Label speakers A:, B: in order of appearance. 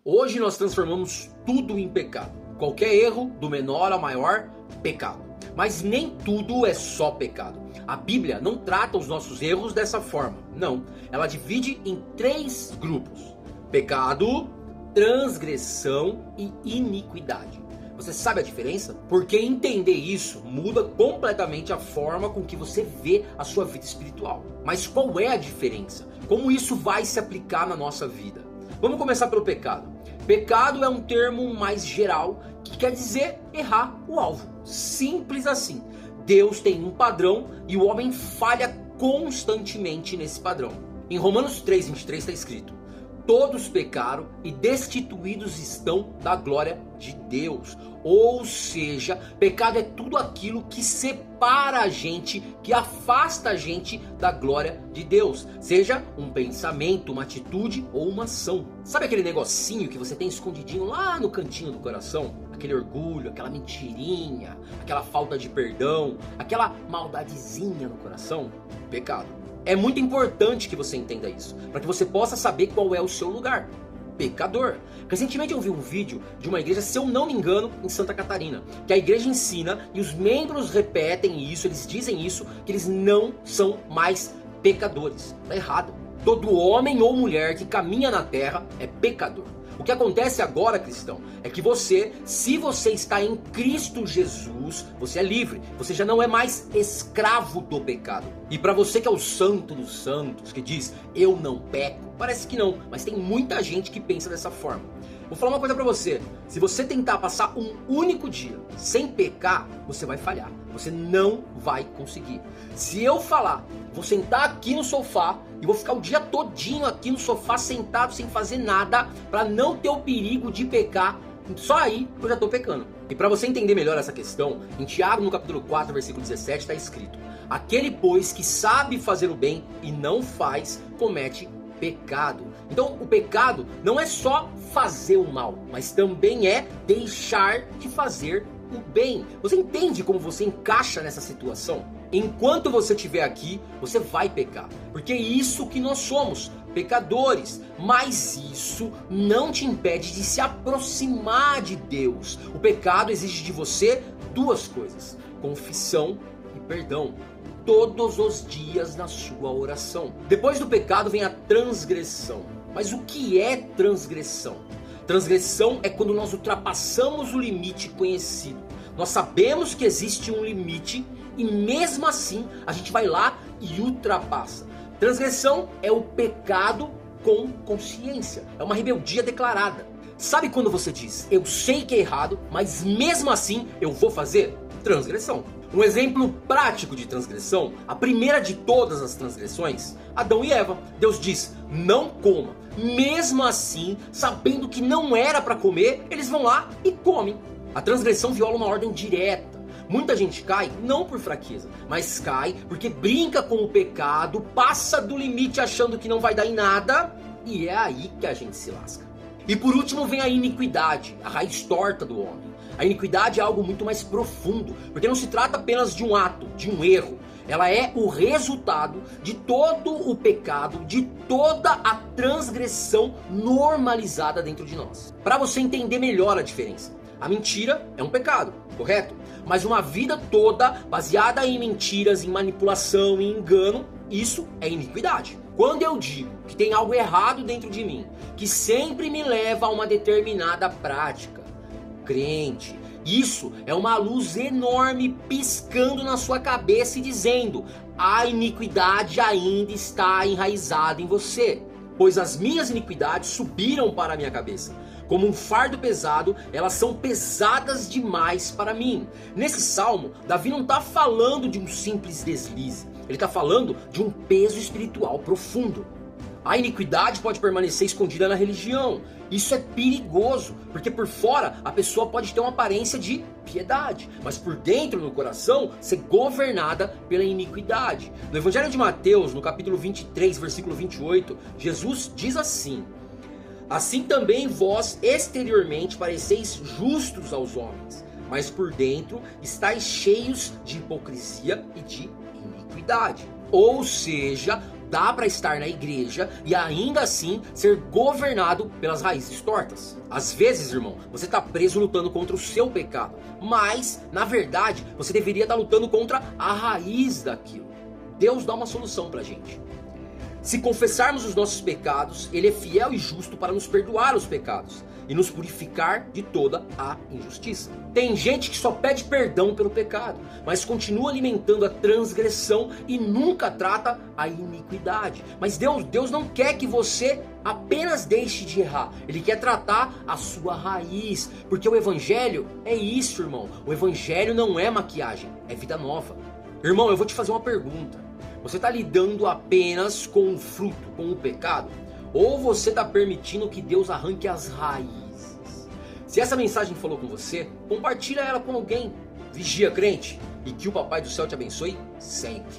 A: Hoje nós transformamos tudo em pecado. Qualquer erro, do menor ao maior, pecado. Mas nem tudo é só pecado. A Bíblia não trata os nossos erros dessa forma. Não, ela divide em 3 grupos: pecado, transgressão e iniquidade. Você sabe a diferença? Porque entender isso muda completamente a forma com que você vê a sua vida espiritual. Mas qual é a diferença? Como isso vai se aplicar na nossa vida? Vamos começar pelo pecado. Pecado é um termo mais geral que quer dizer errar o alvo. Simples assim. Deus tem um padrão e o homem falha constantemente nesse padrão. Em Romanos 3:23 está escrito: todos pecaram e destituídos estão da glória de Deus. Ou seja, pecado é tudo aquilo que separa a gente, que afasta a gente da glória de Deus. Seja um pensamento, uma atitude ou uma ação. Sabe aquele negocinho que você tem escondidinho lá no cantinho do coração? Aquele orgulho, aquela mentirinha, aquela falta de perdão, aquela maldadezinha no coração? Pecado. É muito importante que você entenda isso, para que você possa saber qual é o seu lugar. Pecador. Recentemente eu vi um vídeo de uma igreja, se eu não me engano, em Santa Catarina, que a igreja ensina e os membros repetem isso, eles dizem isso, que eles não são mais pecadores. Tá errado. Todo homem ou mulher que caminha na terra é pecador. O que acontece agora, cristão, é que você, se você está em Cristo Jesus, você é livre. Você já não é mais escravo do pecado. E para você que é o santo dos santos, que diz, eu não peco, parece que não, mas tem muita gente que pensa dessa forma. Vou falar uma coisa pra você: se você tentar passar um único dia sem pecar, você vai falhar. Você não vai conseguir. Se eu falar, vou sentar aqui no sofá e vou ficar o dia todinho aqui no sofá sentado sem fazer nada, pra não ter o perigo de pecar, só aí eu já tô pecando. E para você entender melhor essa questão, em Tiago no capítulo 4, versículo 17 está escrito: aquele pois que sabe fazer o bem e não faz, comete pecado. Então o pecado não é só fazer o mal, mas também é deixar de fazer o bem. Você entende como você encaixa nessa situação? Enquanto você estiver aqui, você vai pecar, porque é isso que nós somos, pecadores. Mas isso não te impede de se aproximar de Deus. O pecado exige de você 2 coisas: confissão e perdão, todos os dias na sua oração. Depois do pecado vem a transgressão. Mas o que é transgressão? Transgressão é quando nós ultrapassamos o limite conhecido. Nós sabemos que existe um limite e mesmo assim a gente vai lá e ultrapassa. Transgressão é o pecado com consciência. É uma rebeldia declarada. Sabe quando você diz, eu sei que é errado, mas mesmo assim eu vou fazer? Transgressão. Um exemplo prático de transgressão, a primeira de todas as transgressões, Adão e Eva. Deus diz, não coma. Mesmo assim, sabendo que não era para comer, eles vão lá e comem. A transgressão viola uma ordem direta. Muita gente cai não por fraqueza, mas cai porque brinca com o pecado, passa do limite achando que não vai dar em nada, e é aí que a gente se lasca. E por último vem a iniquidade, a raiz torta do homem. A iniquidade é algo muito mais profundo, porque não se trata apenas de um ato, de um erro. Ela é o resultado de todo o pecado, de toda a transgressão normalizada dentro de nós. Para você entender melhor a diferença, a mentira é um pecado, correto? Mas uma vida toda baseada em mentiras, em manipulação e engano, isso é iniquidade. Quando eu digo que tem algo errado dentro de mim, que sempre me leva a uma determinada prática, crente, isso é uma luz enorme piscando na sua cabeça e dizendo, a iniquidade ainda está enraizada em você, pois as minhas iniquidades subiram para a minha cabeça. Como um fardo pesado, elas são pesadas demais para mim. Nesse salmo, Davi não está falando de um simples deslize. Ele está falando de um peso espiritual profundo. A iniquidade pode permanecer escondida na religião. Isso é perigoso, porque por fora a pessoa pode ter uma aparência de piedade, mas por dentro, no coração, ser governada pela iniquidade. No Evangelho de Mateus, no capítulo 23, versículo 28, Jesus diz assim: assim também vós exteriormente pareceis justos aos homens, mas por dentro estáis cheios de hipocrisia e de iniquidade. Ou seja, Dá para estar na igreja e ainda assim ser governado pelas raízes tortas. Às vezes, irmão, você está preso lutando contra o seu pecado, mas, na verdade, você deveria estar lutando contra a raiz daquilo. Deus dá uma solução pra gente. Se confessarmos os nossos pecados, Ele é fiel e justo para nos perdoar os pecados e nos purificar de toda a injustiça. Tem gente que só pede perdão pelo pecado, mas continua alimentando a transgressão e nunca trata a iniquidade. Mas Deus não quer que você apenas deixe de errar. Ele quer tratar a sua raiz, porque o evangelho é isso, irmão. O evangelho não é maquiagem, é vida nova. Irmão, eu vou te fazer uma pergunta. Você está lidando apenas com o fruto, com o pecado? Ou você está permitindo que Deus arranque as raízes? Se essa mensagem falou com você, compartilha ela com alguém. Vigia, crente, e que o Papai do Céu te abençoe sempre.